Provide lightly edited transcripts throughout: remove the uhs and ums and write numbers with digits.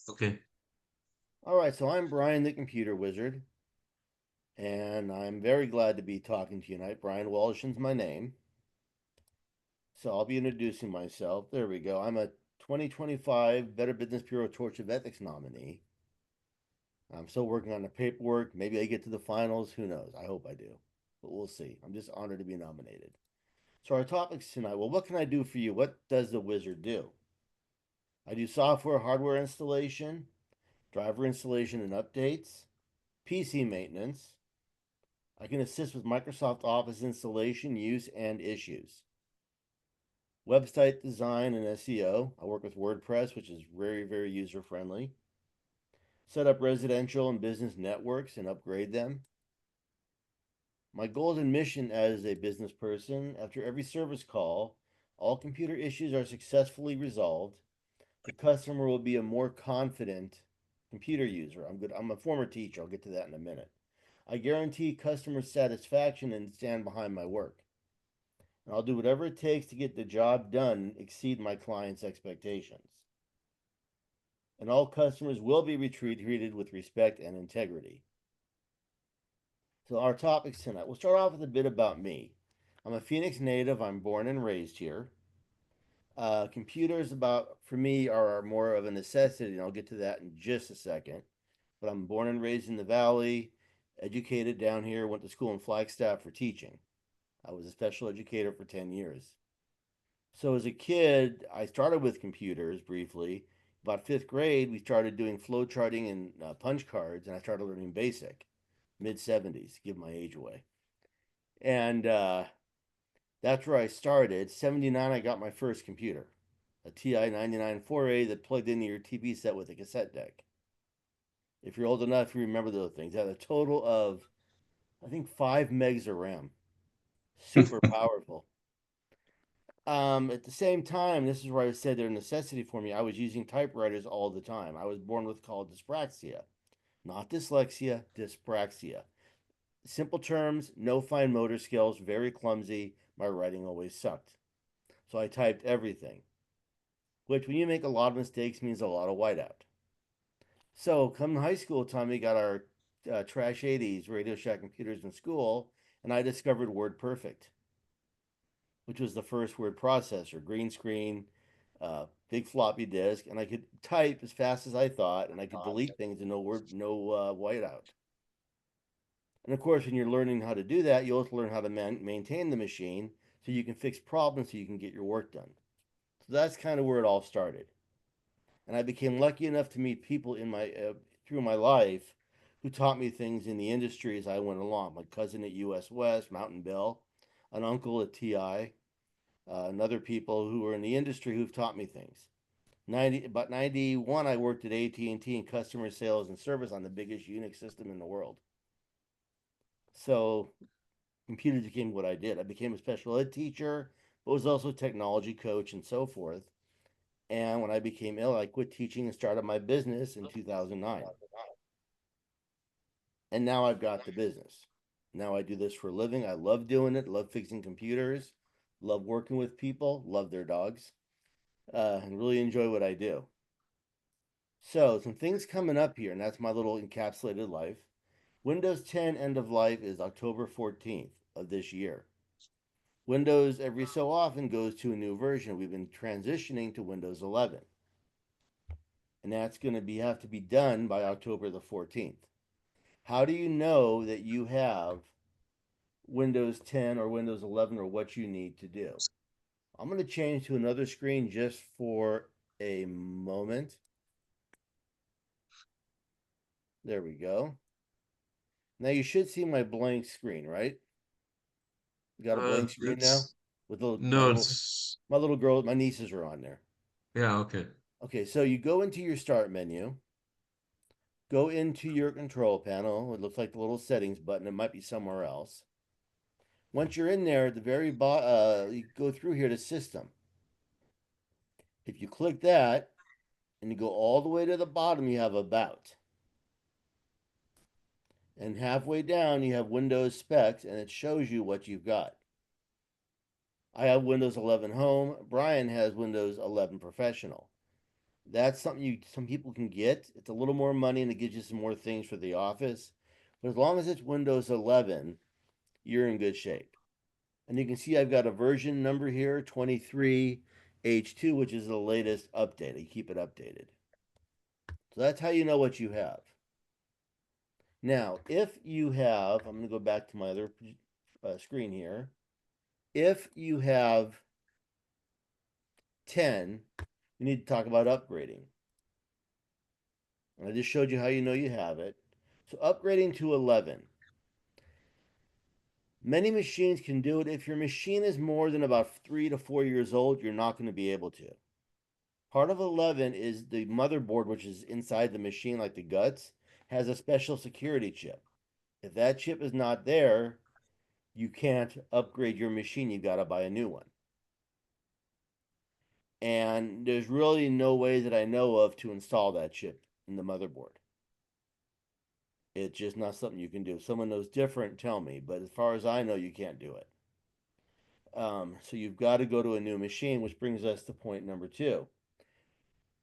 Okay. All right, so I'm Brian the Computer Wizard, and I'm very glad to be talking to you tonight. Brian Welshin's my name. So I'll be introducing myself. There we go. I'm a 2025 Better Business Bureau Torch of Ethics nominee. I'm still working on the paperwork. Maybe I get to the finals. Who knows? I hope I do, but we'll see. I'm just honored to be nominated. So, our topics tonight, well, what can I do for you? What does the wizard do? I do software, hardware installation, driver installation and updates, PC maintenance. I can assist with Microsoft Office installation, use, and issues. Website design and SEO. I work with WordPress, which is very, very user friendly. Set up residential and business networks and upgrade them. My goals and mission as a business person, after every service call, all computer issues are successfully resolved. The customer will be a more confident computer user. I'm a former teacher. I'll get to that in a minute. I guarantee customer satisfaction and stand behind my work. And I'll do whatever it takes to get the job done, exceed my client's expectations. And all customers will be treated with respect and integrity. So, our topics tonight, we'll start off with a bit about me. I'm a Phoenix native, I'm born and raised here. Computers, about for me, are more of a necessity, and I'll get to that in just a second. But I'm born and raised in the Valley, educated down here, went to school in Flagstaff for teaching. I was a special educator for 10 years. So as a kid, I started with computers briefly. About fifth grade, we started doing flow charting and punch cards, and I started learning BASIC, mid 70s, give my age away. And that's where I started. 79, I got my first computer, a TI 99 4A that plugged into your TV set with a cassette deck. If you're old enough, you remember those things. It had a total of, I think, 5 megs of RAM. Super powerful. At the same time, this is where I said they're a necessity for me. I was using typewriters all the time. I was born with called dyspraxia, not dyslexia, dyspraxia. Simple terms, no fine motor skills, very clumsy. My writing always sucked. So I typed everything, which when you make a lot of mistakes means a lot of whiteout. So come high school time, we got our trash 80s Radio Shack computers in school, and I discovered WordPerfect, which was the first word processor, green screen, big floppy disk, and I could type as fast as I thought, and I could delete things and no whiteout. And of course, when you're learning how to do that, you also learn how to maintain the machine so you can fix problems so you can get your work done. So that's kind of where it all started. And I became lucky enough to meet people in my through my life who taught me things in the industry as I went along. My cousin at US West, Mountain Bell, an uncle at TI, and other people who were in the industry who've taught me things. About 91, I worked at AT&T in customer sales and service on the biggest Unix system in the world. So computers became what I did. I became a special ed teacher, but was also a technology coach and so forth. And when I became ill, I quit teaching and started my business in 2009. And now I've got the business. Now I do this for a living. I love doing it, love fixing computers, love working with people, love their dogs, and really enjoy what I do. So, some things coming up here, and that's my little encapsulated life. Windows 10 end of life is October 14th of this year. Windows every so often goes to a new version. We've been transitioning to Windows 11, and that's going to be have to be done by October the 14th. How do you know that you have Windows 10 or Windows 11 or what you need to do? I'm going to change to another screen just for a moment. There we go. Now you should see my blank screen, right? You got a blank screen now It's with no, it's my little girl, my nieces are on there. yeah, okay. Okay, so you go into your start menu, go into your control panel. It looks like the little settings button. It might be somewhere else. Once you're in there, at the very bottom, you go through here to system. If you click that and you go all the way to the bottom, you have about. And halfway down, you have Windows specs, and it shows you what you've got. I have Windows 11 Home. Brian has Windows 11 Professional. That's something some people can get. It's a little more money and it gives you some more things for the office. But as long as it's Windows 11, you're in good shape. And you can see I've got a version number here, 23H2, which is the latest update. I keep it updated. So that's how you know what you have. Now, if you have, I'm going to go back to my other screen here. If you have 10, we need to talk about upgrading. And I just showed you how you know you have it. So upgrading to 11. Many machines can do it. If your machine is more than about 3 to 4 years old, you're not going to be able to. Part of 11 is the motherboard, which is inside the machine, like the guts, has a special security chip. If that chip is not there, you can't upgrade your machine. You got to buy a new one. And there's really no way that I know of to install that chip in the motherboard. It's just not something you can do. If someone knows different, tell me. But as far as I know, you can't do it. So you've got to go to a new machine, which brings us to point number 2.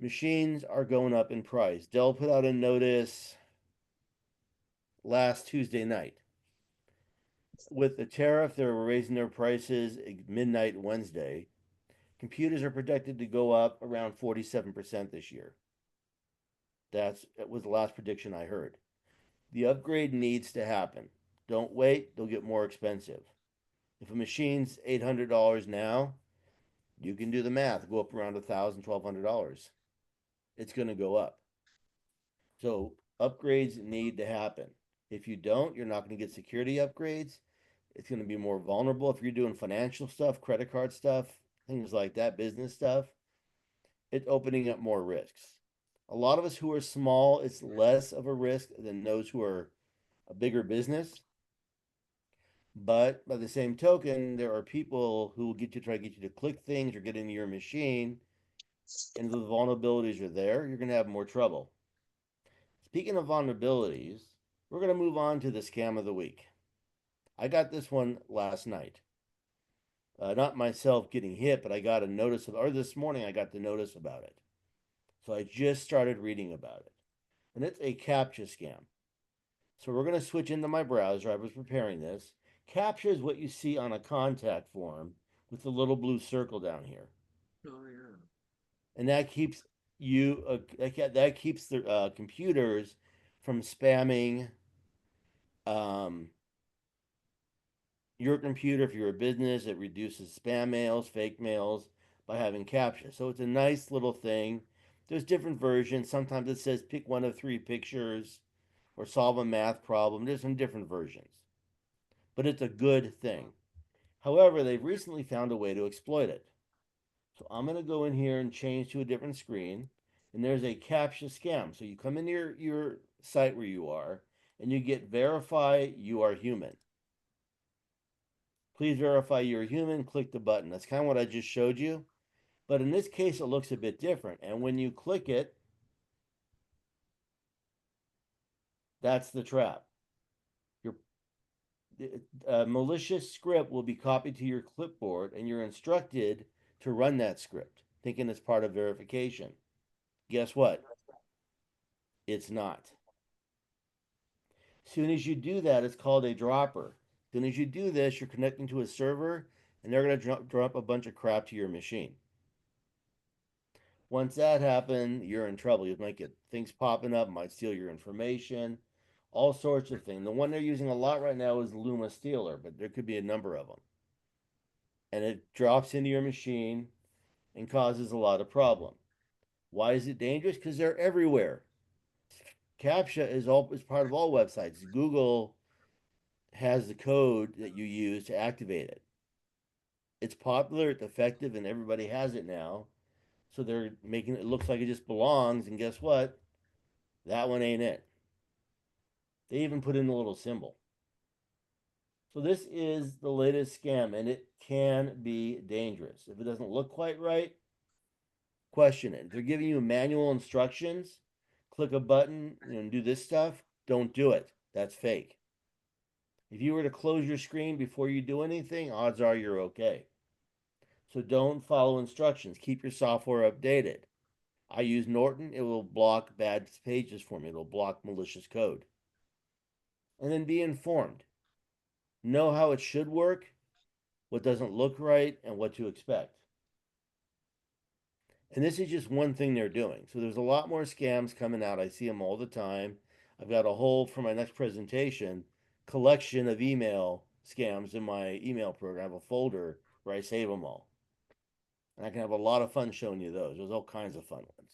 Machines are going up in price. Dell put out a notice last Tuesday night. With the tariff, they were raising their prices at midnight Wednesday. Computers are projected to go up around 47% this year. That was the last prediction I heard. The upgrade needs to happen. Don't wait, they'll get more expensive. If a machine's $800 now, you can do the math, go up around $1,000, $1,200. It's going to go up. So upgrades need to happen. If you don't, you're not going to get security upgrades. It's going to be more vulnerable if you're doing financial stuff, credit card stuff, things like that, business stuff. It's opening up more risks. A lot of us who are small, it's less of a risk than those who are a bigger business. But by the same token, there are people who will try to get you to click things or get into your machine, and the vulnerabilities are there. You're going to have more trouble. Speaking of vulnerabilities, we're going to move on to the scam of the week. I got this one last night. Not myself getting hit, but I got a notice or this morning I got the notice about it. So I just started reading about it. And it's a CAPTCHA scam. So we're going to switch into my browser. I was preparing this. CAPTCHA is what you see on a contact form with the little blue circle down here. Oh yeah. And that keeps that keeps the computers from spamming um, your computer. If you're a business, it reduces spam mails, fake mails by having CAPTCHA. So it's a nice little thing. There's different versions. Sometimes it says pick one of 3 pictures or solve a math problem. There's some different versions, but it's a good thing. However, they've recently found a way to exploit it. So I'm going to go in here and change to a different screen. And there's a CAPTCHA scam. So you come into your site where you are and you get verify you are human. Please verify you're human. Click the button. That's kind of what I just showed you. But in this case, it looks a bit different. And when you click it, that's the trap. Your malicious script will be copied to your clipboard and you're instructed to run that script, thinking it's part of verification. Guess what? It's not. As soon as you do that, it's called a dropper. As soon as you do this, you're connecting to a server and they're going to drop a bunch of crap to your machine. Once that happens, you're in trouble. You might get things popping up, might steal your information, all sorts of things. The one they're using a lot right now is Luma Stealer, but there could be a number of them. And it drops into your machine and causes a lot of problem. Why is it dangerous? Because they're everywhere. CAPTCHA is part of all websites. Google has the code that you use to activate it. It's popular, it's effective, and everybody has it now. So they're making it look like it just belongs, and guess what? That one ain't it. They even put in a little symbol. So this is the latest scam, and it can be dangerous. If it doesn't look quite right, question it. If they're giving you manual instructions, click a button and do this stuff, don't do it. That's fake. If you were to close your screen before you do anything, odds are you're okay. So don't follow instructions. Keep your software updated. I use Norton, it will block bad pages for me, it'll block malicious code. And then be informed. Know how it should work, what doesn't look right, and what to expect. And this is just one thing they're doing. So there's a lot more scams coming out. I see them all the time. I've got a whole, for my next presentation, collection of email scams in my email program. I have a folder where I save them all. And I can have a lot of fun showing you those. There's all kinds of fun ones.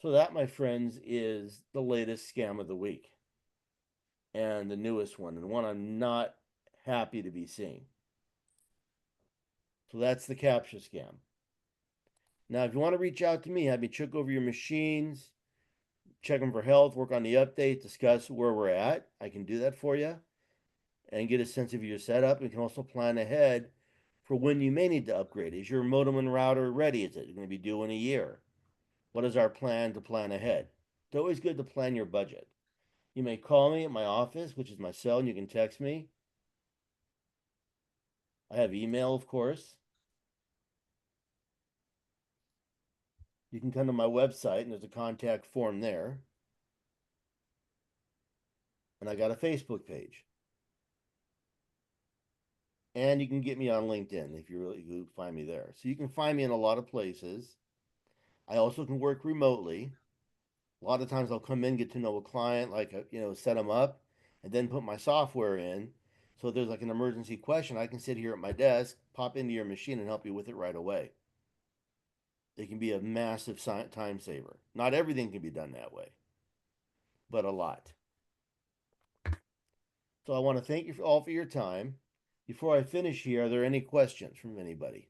So that, my friends, is the latest scam of the week and the newest one, and one I'm not happy to be seeing. So that's the CAPTCHA scam. Now, if you want to reach out to me, have me check over your machines, check them for health, work on the update, discuss where we're at, I can do that for you and get a sense of your setup. We can also plan ahead for when you may need to upgrade. Is your modem and router ready? Is it going to be due in a year? What is our plan to plan ahead? It's always good to plan your budget. You may call me at my office, which is my cell, and you can text me. I have email, of course. You can come to my website, and there's a contact form there. And I got a Facebook page. And you can get me on LinkedIn if you really find me there. So you can find me in a lot of places. I also can work remotely. A lot of times I'll come in, get to know a client, like, set them up, and then put my software in. So if there's like an emergency question, I can sit here at my desk, pop into your machine, and help you with it right away. It can be a massive time saver. Not everything can be done that way, but a lot. So I want to thank you all for your time. Before I finish here, are there any questions from anybody?